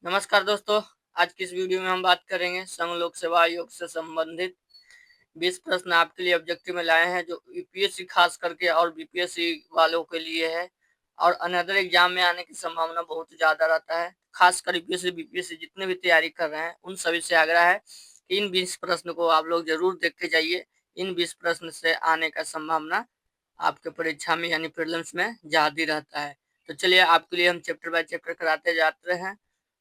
नमस्कार दोस्तों। आज की इस वीडियो में हम बात करेंगे संघ लोक सेवा आयोग से संबंधित 20 प्रश्न आपके लिए ऑब्जेक्टिव में लाए हैं, जो यूपीएससी खास करके और बीपीएससी वालों के लिए है और अनदर एग्जाम में आने की संभावना बहुत ज़्यादा रहता है। खासकर यूपीएससी बीपीएससी जितने भी तैयारी कर रहे हैं उन सभी से आग्रह है कि इन 20 प्रश्न को आप लोग जरूर देख के जाइए। इन 20 प्रश्न से आने का संभावना आपके परीक्षा में यानी प्रीलिम्स में ज़्यादा रहता है। तो चलिए आपके लिए हम चैप्टर बाय चैप्टर कराते जाते हैं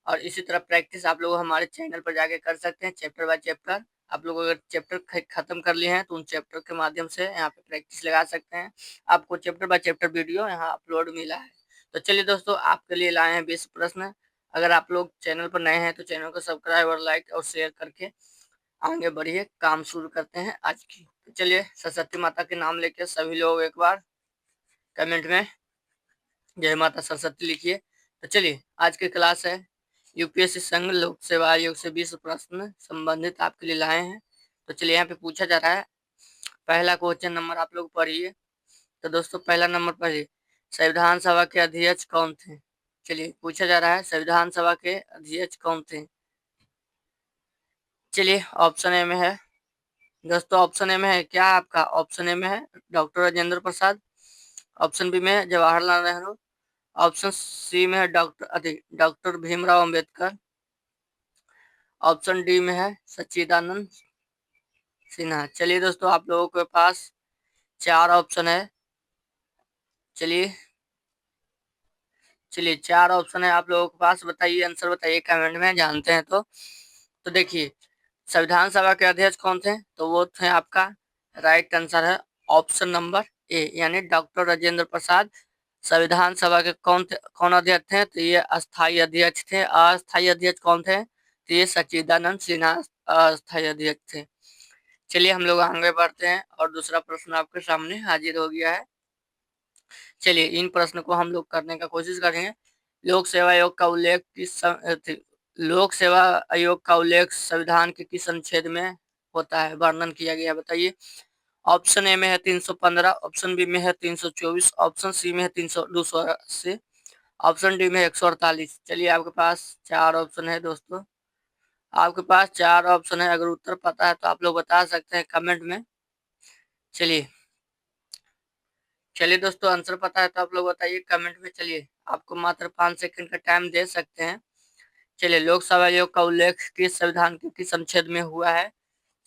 और इसी तरह प्रैक्टिस आप लोग हमारे चैनल पर जाके कर सकते हैं चैप्टर बाय चैप्टर। आप लोग अगर चैप्टर खत्म कर लिए हैं तो उन चैप्टर के माध्यम से यहाँ पे प्रैक्टिस लगा सकते हैं। आपको चैप्टर बाय चैप्टर वीडियो यहाँ अपलोड मिला है। तो चलिए दोस्तों, आपके लिए लाए हैं 20 प्रश्न। अगर आप लोग चैनल पर नए हैं तो चैनल को सब्सक्राइब और लाइक और शेयर करके आगे बढ़िए। काम शुरू करते हैं आज की। तो चलिए, सरस्वती माता के नाम लेके सभी लोग एक बार कमेंट में जय माता सरस्वती लिखिए। तो चलिए, आज की क्लास है यूपीएससी संघ लोक सेवा आयोग से 20 प्रश्न संबंधित आपके लिए लाए हैं। तो चलिए, यहाँ पे पूछा जा रहा है। पहला क्वेश्चन नंबर आप लोग पढ़िए। तो दोस्तों, पहला नंबर पढ़िए, संविधान सभा के अध्यक्ष कौन थे? चलिए, पूछा जा रहा है संविधान सभा के अध्यक्ष कौन थे। चलिए, ऑप्शन ए में है दोस्तों। ऑप्शन ए में है क्या आपका? ऑप्शन ए में है doctor Rajendra Prasad. Option B में है जवाहरलाल नेहरू। ऑप्शन सी में है doctor Bhimrao Ambedkar. Option D में है सच्चिदानंद सिन्हा। चलिए दोस्तों, आप लोगों के पास 4 ऑप्शन है। चलिए चलिए 4 ऑप्शन है आप लोगों के पास। बताइए, आंसर बताइए कमेंट में, जानते हैं तो देखिए, संविधान सभा के अध्यक्ष कौन थे? तो वो थे आपका राइट आंसर है ऑप्शन नंबर ए, यानी डॉक्टर राजेंद्र प्रसाद संविधान सभा के कौन अध्यक्ष थे? तो ये अस्थायी अध्यक्ष थे। अस्थायी अध्यक्ष कौन थे? तो ये सच्चिदानंद सिन्हा अस्थायी अध्यक्ष थे। चलिए, हम लोग आगे बढ़ते हैं और दूसरा प्रश्न आपके सामने हाजिर हो गया है। चलिए, इन प्रश्न को हम लोग करने का कोशिश करेंगे। लोक सेवा आयोग का उल्लेख लोक सेवा आयोग का उल्लेख संविधान के किस अनुच्छेद में होता है, वर्णन किया गया? बताइए। ऑप्शन ए में है 315, ऑप्शन बी में है 324, ऑप्शन सी में है 280, ऑप्शन डी में 148। चलिए, आपके पास 4 ऑप्शन है दोस्तों। आपके पास 4 ऑप्शन है। अगर उत्तर पता है तो आप लोग बता सकते हैं कमेंट में। चलिए चलिए दोस्तों, आंसर पता है तो आप लोग बताइए कमेंट में। चलिए, आपको मात्र 5 सेकंड का टाइम दे सकते हैं। चलिए, लोकसभा आयोग का उल्लेख किस संविधान के किस अनुच्छेद में हुआ है?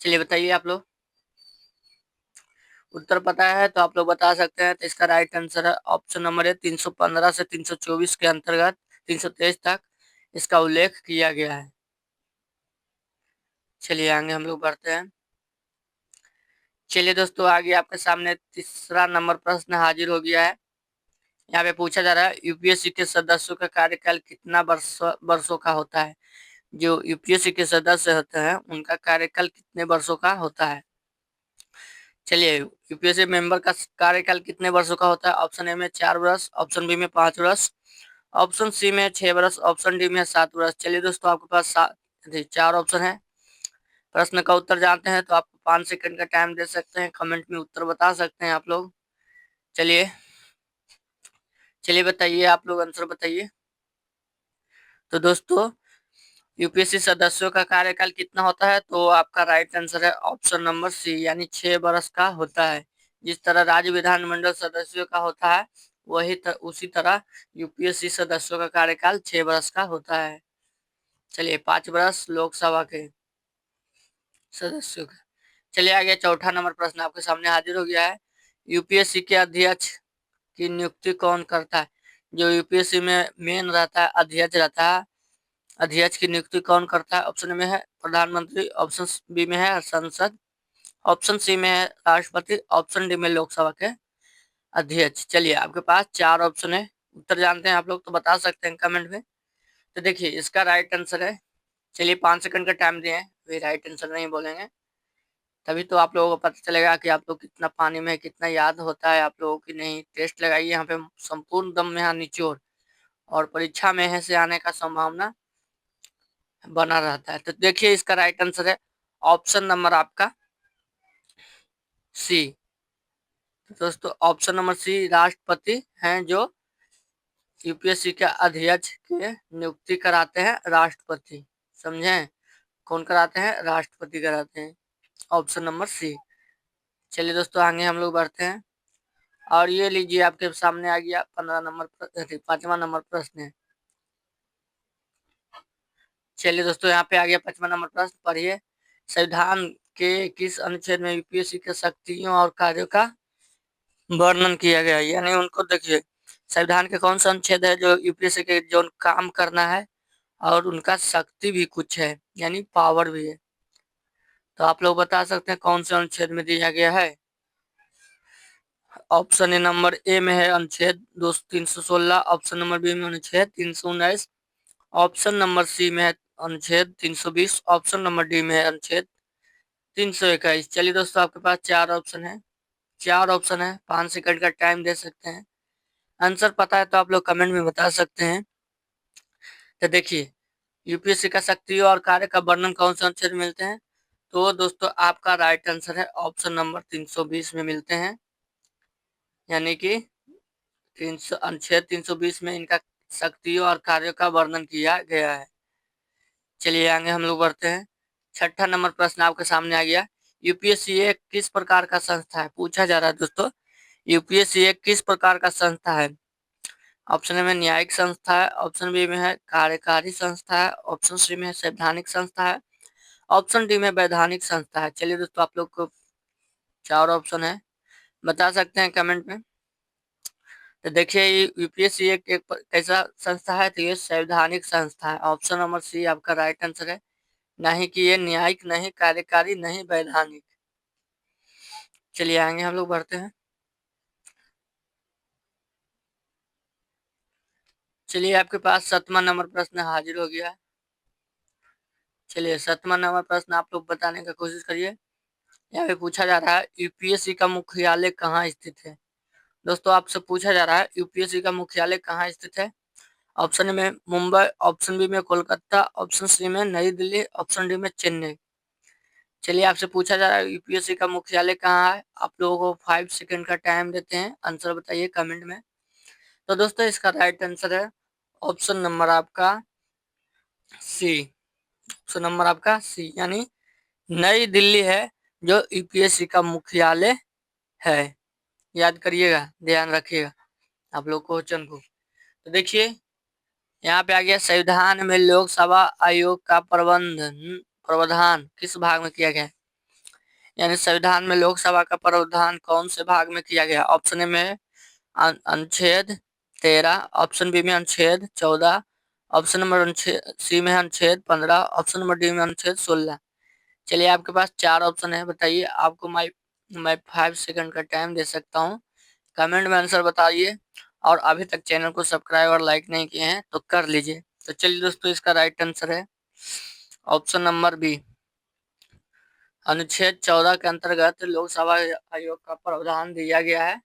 चलिए बताइए आप लोग। उत्तर पता है तो आप लोग बता सकते हैं। तो इसका राइट आंसर है ऑप्शन नंबर है 315 से 324 के अंतर्गत 323 तक इसका उल्लेख किया गया है। चलिए, आगे हम लोग बढ़ते हैं। चलिए दोस्तों, आगे आपके सामने तीसरा नंबर प्रश्न हाजिर हो गया है। यहाँ पे पूछा जा रहा है यूपीएससी के सदस्यों का कार्यकाल कितना वर्षों का होता है? जो यूपीएससी के सदस्य होते हैं उनका कार्यकाल कितने वर्षों का होता है? चलिए, यूपीएससी मेंबर का कार्यकाल कितने वर्षों का होता है? ऑप्शन ए में 4 वर्ष, ऑप्शन बी में 5 वर्ष, ऑप्शन सी में 6 वर्ष, ऑप्शन डी में 7 वर्ष। चलिए दोस्तों, आपके पास 4 ऑप्शन है। प्रश्न का उत्तर जानते हैं तो आपको 5 सेकंड का टाइम दे सकते हैं। कमेंट में उत्तर बता सकते हैं आप लोग। चलिए चलिए बताइए, आप लोग आंसर बताइए। तो दोस्तों, यूपीएससी सदस्यों का कार्यकाल कितना होता है? तो आपका राइट आंसर है ऑप्शन नंबर सी, यानी 6 वर्ष का होता है। जिस तरह राज्य विधानमंडल सदस्यों का होता है उसी तरह यूपीएससी सदस्यों का कार्यकाल 6 वर्ष का होता है। चलिए, 5 वर्ष लोकसभा के सदस्यों का। चलिए, आगे चौथा नंबर प्रश्न आपके सामने हाजिर हो गया है। यूपीएससी के अध्यक्ष की नियुक्ति कौन करता है? जो यूपीएससी में मेन रहता है, अध्यक्ष रहता है, अध्यक्ष की नियुक्ति कौन करता है? ऑप्शन में है प्रधानमंत्री, ऑप्शन बी में है संसद, ऑप्शन सी में है राष्ट्रपति, ऑप्शन डी में लोकसभा के अध्यक्ष। चलिए, आपके पास 4 ऑप्शन है। उत्तर जानते हैं आप लोग तो बता सकते हैं कमेंट में। तो देखिए, इसका राइट आंसर है। चलिए, 5 सेकंड का टाइम दिए हैं, वे राइट आंसर नहीं बोलेंगे तभी तो आप लोगों को पता चलेगा कि आप लोग कितना पानी में, कितना याद होता है आप लोगों की नहीं। टेस्ट लगाइए यहाँ पे, संपूर्ण दम यहाँ निचोड़, और परीक्षा में है से आने का संभावना बना रहता है। तो देखिए, इसका राइट आंसर है ऑप्शन नंबर आपका सी। तो दोस्तों, ऑप्शन नंबर सी राष्ट्रपति हैं जो यूपीएससी के अध्यक्ष के नियुक्ति कराते हैं राष्ट्रपति। समझे? कौन कराते हैं? राष्ट्रपति कराते हैं। Option number C. चलिए दोस्तों आगे हम लोग बढ़ते हैं और ये लीजिए आपके सामने आ गया 5वां नंबर प्रश्न है। चलिए दोस्तों यहाँ पे आ गया 5वां नंबर प्रश्न, पढ़िए। संविधान के किस अनुच्छेद में यूपीएससी के शक्तियों और कार्यों का वर्णन किया गया है? यानी उनको देखिए, संविधान के कौन सा अनुच्छेद है जो यूपीएससी के जो काम करना है और उनका शक्ति भी कुछ है, यानी पावर भी है। तो आप लोग बता सकते हैं कौन से अनुच्छेद में दिया गया है? ऑप्शन ए नंबर ए में है अनुच्छेद 316, ऑप्शन नंबर बी में अनुच्छेद 319, ऑप्शन नंबर सी में है अनुच्छेद 320, ऑप्शन नंबर डी में है अनुच्छेद 321। चलिए दोस्तों आपके पास चार ऑप्शन है, 5 सेकंड का टाइम दे सकते हैं। आंसर पता है तो आप लोग कमेंट में बता सकते हैं। तो देखिए, यूपीएससी का शक्ति और कार्य का वर्णन कौन से अनुच्छेद में मिलते हैं? तो दोस्तों आपका राइट आंसर है ऑप्शन नंबर 320 में मिलते हैं, यानी कि अनुच्छेद 320 में इनका शक्तियों और कार्यों का वर्णन किया गया है। चलिए आगे हम लोग बढ़ते हैं। 6ठा नंबर प्रश्न आपके सामने आ गया। यूपीएससी एक किस प्रकार का संस्था है? पूछा जा रहा है दोस्तों, यूपीएससी एक किस प्रकार का संस्था है? ऑप्शन ए में न्यायिक संस्था है, ऑप्शन बी में है कार्यकारी संस्था है, ऑप्शन सी में है संवैधानिक संस्था है, ऑप्शन डी में वैधानिक संस्था है। चलिए दोस्तों आप लोग को चार ऑप्शन है, बता सकते हैं कमेंट में। तो देखिए यूपीएससी एक कैसा संस्था है? तो ये संवैधानिक संस्था है। ऑप्शन नंबर सी आपका राइट आंसर है, नहीं कि ये न्यायिक, नहीं कार्यकारी, नहीं वैधानिक। चलिए आगे हम लोग बढ़ते हैं। चलिए आपके पास 7वां नंबर प्रश्न हाजिर हो गया है। चलिए 7वां नंबर प्रश्न आप लोग बताने का कोशिश करिए। यहाँ पे पूछा जा रहा है यूपीएससी का मुख्यालय कहाँ स्थित है? दोस्तों आपसे पूछा जा रहा है यूपीएससी का मुख्यालय कहाँ स्थित है? ऑप्शन ए में मुंबई, ऑप्शन बी में कोलकाता, ऑप्शन सी में नई दिल्ली, ऑप्शन डी में चेन्नई। चलिए आपसे पूछा जा रहा है यूपीएससी का मुख्यालय कहाँ है। आप लोगों को 5 सेकंड का टाइम देते हैं, आंसर बताइए कमेंट में। तो दोस्तों इसका राइट आंसर है ऑप्शन नंबर आपका सी। ऑप्शन नंबर आपका सी, यानी नई दिल्ली है जो यूपीएससी का मुख्यालय है। याद करिएगा, ध्यान रखिएगा आप लोग क्वेश्चन को। तो देखिए यहाँ पे आ गया, संविधान में लोकसभा आयोग का प्रावधान किस भाग में किया गया है? यानी संविधान में लोकसभा का प्रावधान कौन से भाग में किया गया? ऑप्शन ए में अनुच्छेद 13, ऑप्शन बी में अनुच्छेद 14, ऑप्शन नंबर सी में अनुच्छेद 15, ऑप्शन नंबर डी में अनुच्छेद 16। चलिए आपके पास चार ऑप्शन है, बताइए। आपको मैं 5 सेकंड का टाइम दे सकता हूँ, कमेंट में आंसर बताइए। और अभी तक चैनल को सब्सक्राइब और लाइक नहीं किए हैं तो कर लीजिए। तो चलिए दोस्तों इसका राइट आंसर है ऑप्शन नंबर बी, अनुच्छेद 14 के अंतर्गत लोकसभा आयोग का प्रावधान दिया गया है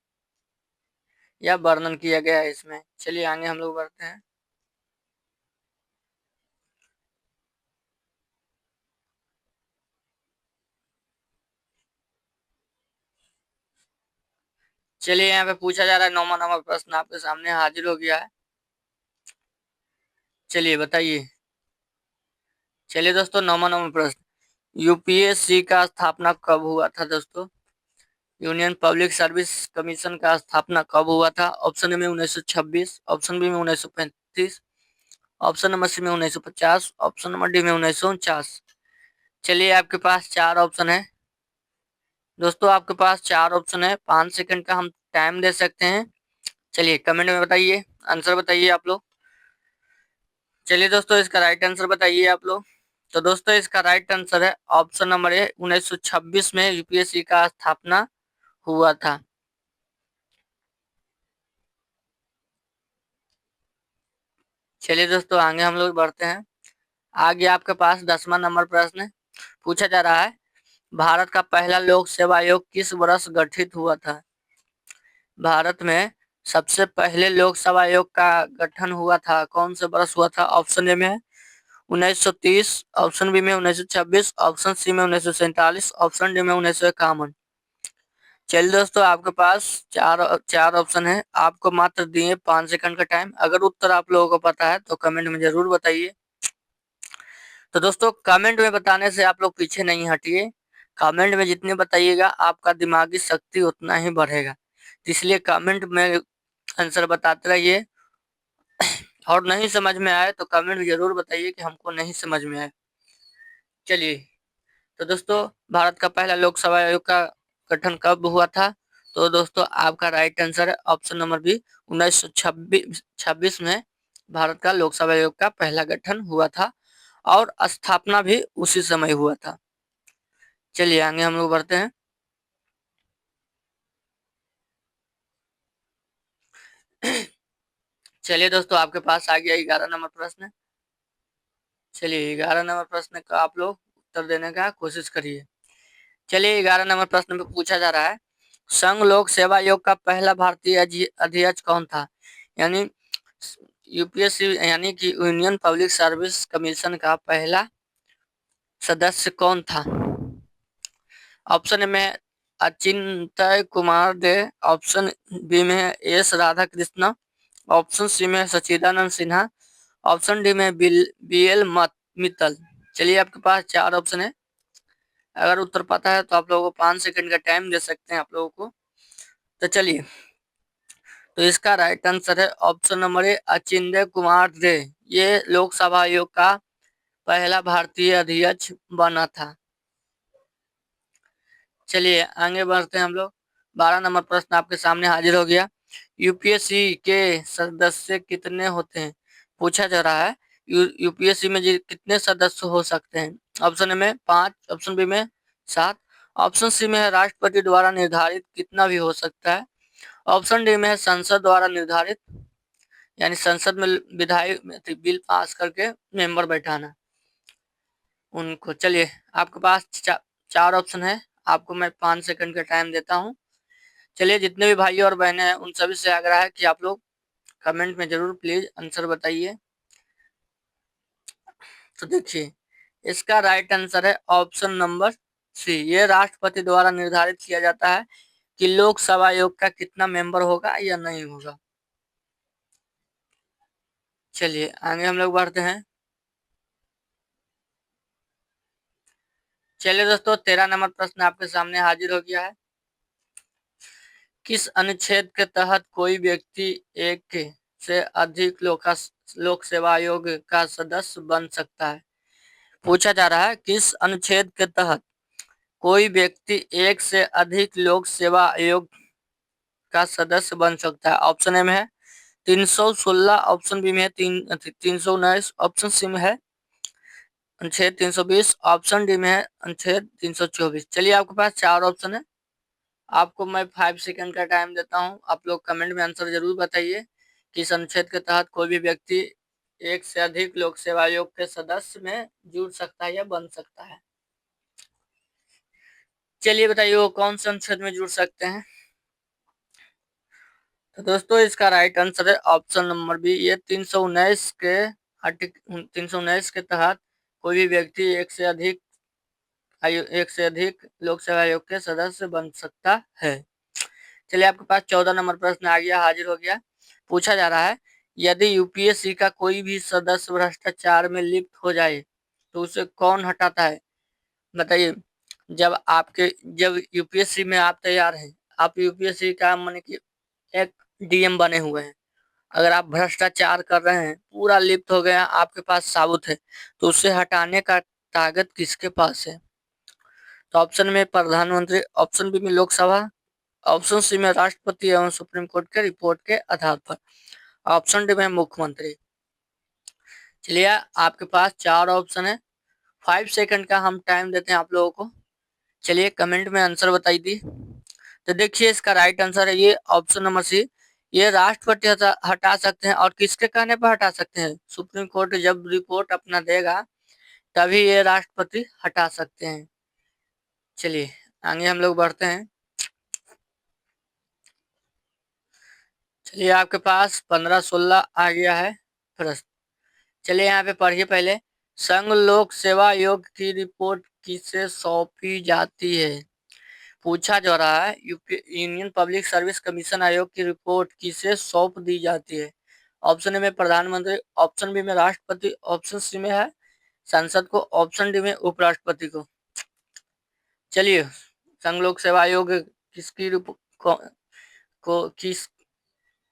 या वर्णन किया गया है इसमें। चलिए आगे हम लोग बढ़ते हैं। चलिए यहाँ पे पूछा जा रहा है 9वां नंबर प्रश्न आपके सामने हाजिर हो गया है। चलिए बताइए। चलिए दोस्तों 9वां नंबर प्रश्न, यूपीएससी का स्थापना कब हुआ था? दोस्तों यूनियन पब्लिक सर्विस कमीशन का स्थापना कब हुआ था? ऑप्शन ए में 1926, ऑप्शन बी में 1935, ऑप्शन नंबर सी में 1950, ऑप्शन नंबर डी में 1949। चलिए आपके पास चार ऑप्शन है दोस्तों, आपके पास चार ऑप्शन है, 5 सेकंड का हम टाइम दे सकते हैं। चलिए कमेंट में बताइए, आंसर बताइए आप लोग। चलिए दोस्तों इसका राइट आंसर बताइए आप लोग। तो दोस्तों इसका राइट आंसर है ऑप्शन नंबर ए, 1926 में यूपीएससी का स्थापना हुआ था। चलिए दोस्तों आगे हम लोग बढ़ते हैं। आगे आपके पास 10वां नंबर प्रश्न पूछा जा रहा है, भारत का पहला लोक सेवा आयोग किस वर्ष गठित हुआ था? भारत में सबसे पहले लोक सेवा आयोग का गठन हुआ था, कौन से वर्ष हुआ था? ऑप्शन ए में 1930, ऑप्शन बी में 1926, ऑप्शन सी में 1947, ऑप्शन डी में 1951। चलिए दोस्तों, आपके पास चार चार ऑप्शन है। आपको मात्र दिए 5 सेकंड का टाइम। अगर उत्तर आप लोगों को पता है तो कमेंट में जरूर बताइए। तो दोस्तों, कमेंट में बताने से आप लोग पीछे नहीं हटिए। कमेंट में जितने बताइएगा आपका दिमागी शक्ति उतना ही बढ़ेगा। तो इसलिए कमेंट में आंसर बताते रहिए। और नहीं समझ में आए तो कमेंट में जरूर बताइए कि हमको नहीं समझ में आए। चलिए, तो दोस्तों, भारत का पहला लोकसभा आयोग का गठन कब हुआ था? तो दोस्तों, आपका राइट आंसर है ऑप्शन नंबर बी, 1926 में भारत का लोकसभा आयोग का पहला गठन हुआ था और स्थापना भी उसी समय हुआ था। चलिए आगे हम लोग बढ़ते हैं। चलिए दोस्तों, आपके पास आ गया 11 नंबर प्रश्न। चलिए 11 नंबर प्रश्न का आप लोग उत्तर देने का कोशिश करिए। चलिए 11 नंबर प्रश्न में पूछा जा रहा है, संघ लोक सेवा आयोग का पहला भारतीय अध्यक्ष कौन था? यानी यूपीएससी यानी कि यूनियन पब्लिक सर्विस कमीशन का पहला सदस्य कौन था? ऑप्शन ए में अचिंत्य कुमार दे, ऑप्शन बी में S Radha Krishna, option C में सच्चिदानंद सिन्हा, ऑप्शन डी में बी एल मित्तल। चलिए, आपके पास चार ऑप्शन है। अगर उत्तर पता है तो आप लोगों को 5 सेकंड का टाइम दे सकते हैं आप लोगों को। तो चलिए, तो इसका राइट आंसर है option number A, Achintya Kumar दे। ये लोकसभा आयोग का पहला भारतीय अध्यक्ष बना था। चलिए आगे बढ़ते हैं हम लोग। 12 नंबर प्रश्न आपके सामने हाजिर हो गया। यूपीएससी के सदस्य कितने होते हैं? पूछा जा रहा है यूपीएससी में जी कितने सदस्य हो सकते हैं? ऑप्शन ए में 5, ऑप्शन बी में 7, ऑप्शन सी में है राष्ट्रपति द्वारा निर्धारित कितना भी हो सकता है, ऑप्शन डी में है संसद द्वारा निर्धारित, यानी संसद में विधायी बिल पास करके मेंबर बैठाना उनको। चलिए, आपके पास चार ऑप्शन है। आपको मैं 5 सेकंड का टाइम देता हूँ। चलिए, जितने भी भाई और बहनें हैं उन सभी से आग्रह है कि आप लोग कमेंट में जरूर प्लीज आंसर बताइए। तो देखिए, इसका राइट आंसर है ऑप्शन नंबर सी, ये राष्ट्रपति द्वारा निर्धारित किया जाता है कि लोकसभा आयोग का कितना मेंबर होगा या नहीं होगा। चलिए आगे हम लोग बढ़ते हैं। चलिए दोस्तों, 13 नंबर प्रश्न आपके सामने हाजिर हो गया है। किस अनुच्छेद के तहत कोई व्यक्ति एक से अधिक लोक सेवा आयोग का सदस्य बन सकता है? पूछा जा रहा है, किस अनुच्छेद के तहत कोई व्यक्ति एक से अधिक लोक सेवा आयोग का सदस्य बन सकता है? ऑप्शन ए में है 316, ऑप्शन बी में है 319, ऑप्शन सी में है अनुच्छेद 320, ऑप्शन डी में है अनुच्छेद 324। चलिए, आपके पास चार ऑप्शन है। आपको मैं 5 सेकंड का टाइम देता हूं। आप लोग कमेंट में आंसर जरूर बताइए कि इस अनुच्छेद के तहत कोई भी व्यक्ति एक से अधिक लोक सेवा आयोग के सदस्य में जुड़ सकता है या बन सकता है। चलिए बताइए, वो कौन से अनुच्छेद में जुड़ सकते हैं? तो दोस्तों, इसका राइट आंसर है ऑप्शन नंबर बी, ये 319 के 319 के तहत कोई भी व्यक्ति एक से अधिक लोक सेवा आयोग के सदस्य बन सकता है। चलिए, आपके पास 14 नंबर प्रश्न आ गया, हाजिर हो गया। पूछा जा रहा है, यदि यूपीएससी का कोई भी सदस्य भ्रष्टाचार में लिप्त हो जाए तो उसे कौन हटाता है? बताइए। जब यूपीएससी में आप तैयार हैं, आप यूपीएससी का मान कि एक डीएम बने हुए हैं, अगर आप भ्रष्टाचार कर रहे हैं, पूरा लिप्त हो गए हैं, आपके पास साबुत है, तो उसे हटाने का ताकत किसके पास है? तो ऑप्शन में प्रधानमंत्री, ऑप्शन बी में लोकसभा, ऑप्शन सी में राष्ट्रपति एवं सुप्रीम कोर्ट के रिपोर्ट के आधार पर, ऑप्शन डी में मुख्यमंत्री। चलिए, आपके पास चार ऑप्शन है। 5 सेकंड का हम टाइम देते हैं आप लोगों को। चलिए, कमेंट में आंसर बताइए दी। तो देखिए, इसका राइट आंसर है ये ऑप्शन नंबर सी, ये राष्ट्रपति हटा सकते हैं। और किसके कहने पर हटा सकते हैं? सुप्रीम कोर्ट जब रिपोर्ट अपना देगा तभी ये राष्ट्रपति हटा सकते हैं। चलिए आगे हम लोग बढ़ते हैं। चलिए, आपके पास 15-16 आ गया है प्रश्न। चलिए, यहाँ पे पढ़िए पहले। संघ लोक सेवा आयोग की रिपोर्ट किसे सौंपी जाती है? पूछा जा रहा है UP union public service commission आयोग की रिपोर्ट किसे सौंप दी जाती है? ऑप्शन ए में प्रधानमंत्री, ऑप्शन बी में राष्ट्रपति, ऑप्शन सी में है संसद को, ऑप्शन डी में उपराष्ट्रपति को। चलिए, संघ लोक सेवा आयोग किसकी किस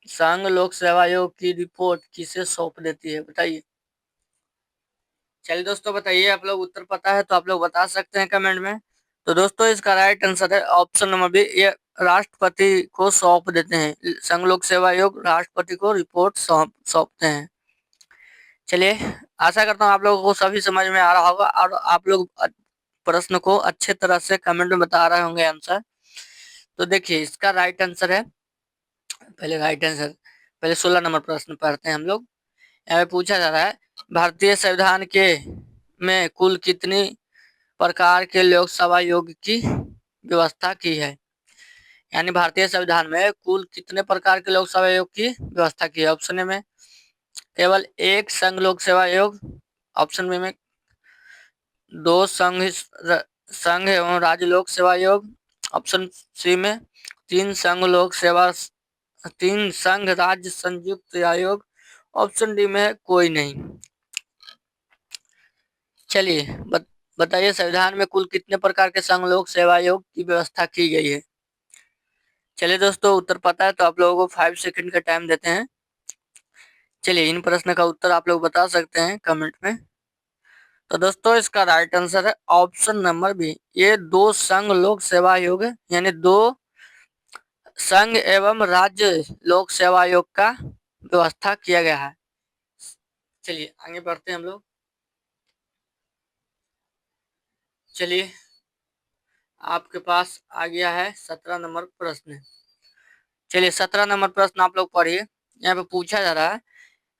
संघ लोक सेवा आयोग की रिपोर्ट किसे सौंप देती है, बताइए। चलिए दोस्तों, बताइए, आप लोग उत्तर पता है तो आप लोग बता सकते हैं कमेंट में। तो दोस्तों, इसका राइट आंसर है ऑप्शन नंबर बी, ये राष्ट्रपति को सौंप देते हैं। संघ लोक सेवा आयोग राष्ट्रपति को रिपोर्ट सौंपते हैं। चलिए, आशा करता हूँ आप लोगों को सभी समझ में आ रहा होगा और आप लोग प्रश्न को अच्छे तरह से कमेंट में बता रहे होंगे आंसर। तो देखिए, इसका राइट आंसर है, पहले 16 नंबर प्रश्न पढ़ते हैं हम लोग। यहाँ पे पूछा जा रहा है, भारतीय संविधान के में कुल कितनी प्रकार के लोकसभा आयोग की व्यवस्था की है? यानी भारतीय संविधान में कुल कितने प्रकार के लोकसभा आयोग की व्यवस्था की है? ऑप्शन ए में केवल एक संघ लोक सेवा आयोग, ऑप्शन बी में 2 संघ एवं राज्य लोक सेवा आयोग, ऑप्शन सी में 3 संघ राज्य संयुक्त आयोग, ऑप्शन डी में है कोई नहीं। चलिए, बताइए, संविधान में कुल कितने प्रकार के संघ लोक सेवा आयोग की व्यवस्था की गई है? चलिए दोस्तों, उत्तर पता है तो आप लोगों को 5 सेकंड का टाइम देते हैं। चलिए, इन प्रश्न का उत्तर आप लोग बता सकते हैं कमेंट में। तो दोस्तों, इसका राइट आंसर है ऑप्शन नंबर बी, ये 2 संघ लोक सेवा आयोग है, यानी 2 संघ एवं राज्य लोक सेवा आयोग का व्यवस्था किया गया है। चलिए, आगे बढ़ते हैं हम लोग। चलिए, आपके पास आ गया है 17 नंबर प्रश्न। चलिए, 17 नंबर प्रश्न आप लोग पढ़िए। यहाँ पे पूछा जा रहा है,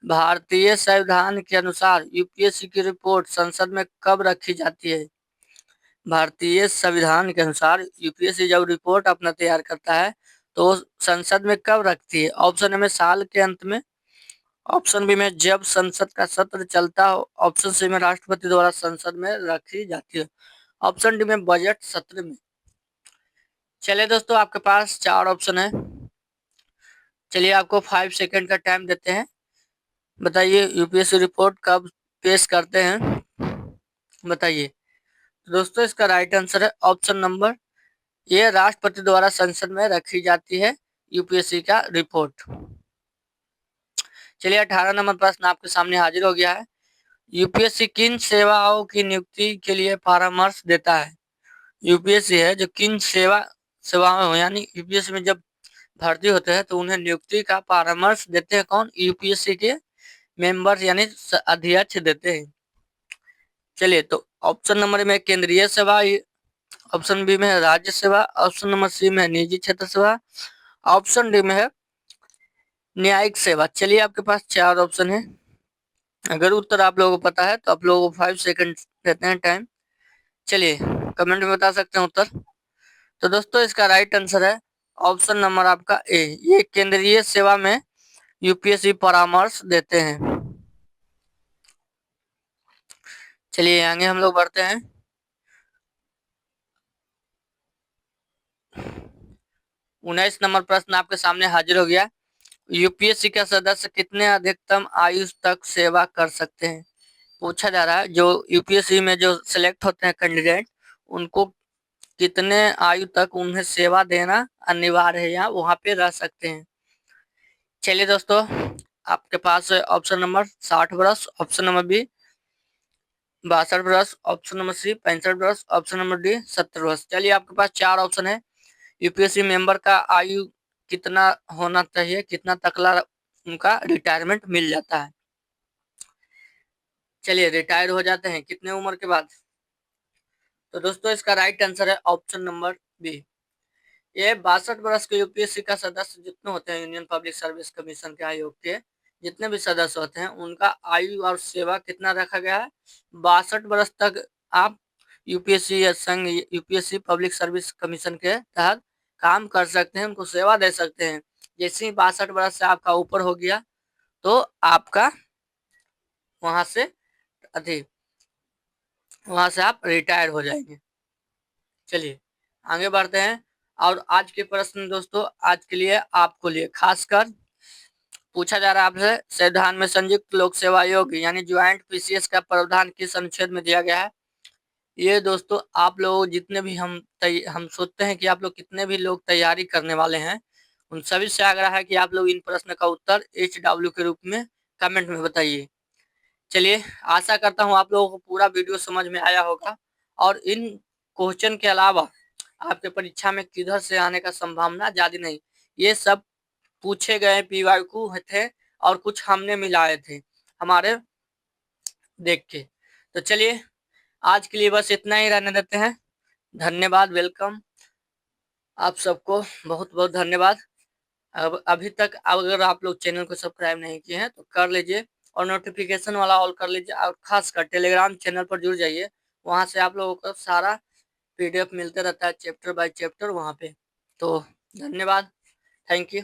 भारतीय संविधान के अनुसार यूपीएससी की रिपोर्ट संसद में कब रखी जाती है? भारतीय संविधान के अनुसार यूपीएससी जब रिपोर्ट अपना तैयार करता है तो संसद में कब रखती है? ऑप्शन ए में साल के अंत में, ऑप्शन बी में जब संसद का सत्र चलता हो, ऑप्शन सी में राष्ट्रपति द्वारा संसद में रखी जाती है, ऑप्शन डी में बजट सत्र में। चलिए दोस्तों, आपके पास 4 ऑप्शन है। चलिए, आपको 5 सेकंड का टाइम देते हैं। बताइए, यूपीएससी रिपोर्ट कब पेश करते हैं, बताइए। दोस्तों, इसका राइट आंसर है ऑप्शन नंबर, ये राष्ट्रपति द्वारा संसद में रखी जाती है यूपीएससी का रिपोर्ट। चलिए, 18 नंबर प्रश्न आपके सामने हाजिर हो गया है। यूपीएससी किन सेवाओं की नियुक्ति के लिए परामर्श देता है? यूपीएससी है जो किन सेवाओं, यानी यूपीएससी में जब भर्ती होते हैं तो उन्हें नियुक्ति का परामर्श देते हैं कौन? यूपीएससी के मेंबर्स यानी अध्यक्ष देते हैं। चलिए, तो ऑप्शन नंबर में केंद्रीय सेवा, ऑप्शन बी में है राज्य सेवा, ऑप्शन नंबर सी में है निजी क्षेत्र सेवा, ऑप्शन डी में है न्यायिक सेवा। चलिए, आपके पास 4 ऑप्शन है। अगर उत्तर आप लोगों को पता है तो आप लोगों को 5 सेकंड देते हैं टाइम। चलिए, कमेंट में बता सकते हैं उत्तर। तो दोस्तों, इसका राइट आंसर है ऑप्शन नंबर आपका ए, ये केंद्रीय सेवा में यूपीएससी परामर्श देते हैं। चलिए, आगे हम लोग बढ़ते हैं। 19 नंबर प्रश्न आपके सामने हाजिर हो गया। यूपीएससी का सदस्य कितने अधिकतम आयु तक सेवा कर सकते हैं? पूछा जा रहा है, जो यूपीएससी में जो सिलेक्ट होते हैं कैंडिडेट, उनको कितने आयु तक उन्हें सेवा देना अनिवार्य है या वहां पे रह सकते हैं? चलिए दोस्तों, आपके पास ऑप्शन नंबर 60 वर्ष, ऑप्शन नंबर बी 62 वर्ष, ऑप्शन नंबर सी 65 वर्ष, ऑप्शन नंबर डी 70 वर्ष। चलिए, आपके पास 4 ऑप्शन है। यूपीएससी मेंबर का आयु कितना होना चाहिए, कितना तकला उनका रिटायरमेंट मिल जाता है? चलिए, रिटायर हो जाते हैं कितने उम्र के बाद? तो दोस्तों, इसका राइट आंसर है ऑप्शन नंबर बी, ये 62 वर्ष के यूपीएससी का सदस्य जितने होते हैं, यूनियन पब्लिक सर्विस कमीशन के आयोग के जितने भी सदस्य होते हैं, उनका आयु और सेवा कितना रखा गया है? 62 वर्ष तक आप यूपीएससी या संघ यूपीएससी पब्लिक सर्विस कमीशन के तहत काम कर सकते हैं, उनको सेवा दे सकते हैं। जैसे ही 62 वर्ष से आपका ऊपर हो गया तो आपका वहां से अधिक, वहां से आप रिटायर हो जाएंगे। चलिए, आगे बढ़ते हैं। और आज के प्रश्न दोस्तों, आज के लिए आपको लिए खासकर पूछा जा रहा है आपसे, संविधान में संयुक्त लोक सेवा आयोग यानी ज्वाइंट पीसीएस का प्रावधान किस अनुच्छेद में दिया गया है। ये दोस्तों आप लोग जितने भी हम सोचते हैं कि आप लोग कितने भी लोग तैयारी करने वाले हैं, उन सभी से आग्रह है कि आप लोग इन प्रश्न का उत्तर HW के रूप में कमेंट में बताइए। चलिए, आशा करता हूँ आप लोगों को पूरा वीडियो समझ में आया होगा। और इन क्वेश्चन के अलावा आपके परीक्षा में किधर से आने का संभावना ज्यादा नहीं, ये सब पूछे गए PYQ थे और कुछ हमने मिलाए थे हमारे देख के। तो चलिए, आज के लिए बस इतना ही रहने देते हैं। धन्यवाद, वेलकम आप सबको, बहुत बहुत धन्यवाद। अब अभी तक अगर आप लोग चैनल को सब्सक्राइब नहीं किए हैं तो कर लीजिए और नोटिफिकेशन वाला ऑल कर लीजिए, और खासकर टेलीग्राम चैनल पर जुड़ जाइए। वहां से आप लोगों को सारा PDF मिलते रहता है चैप्टर बाय चैप्टर वहां पे। तो धन्यवाद, थैंक यू।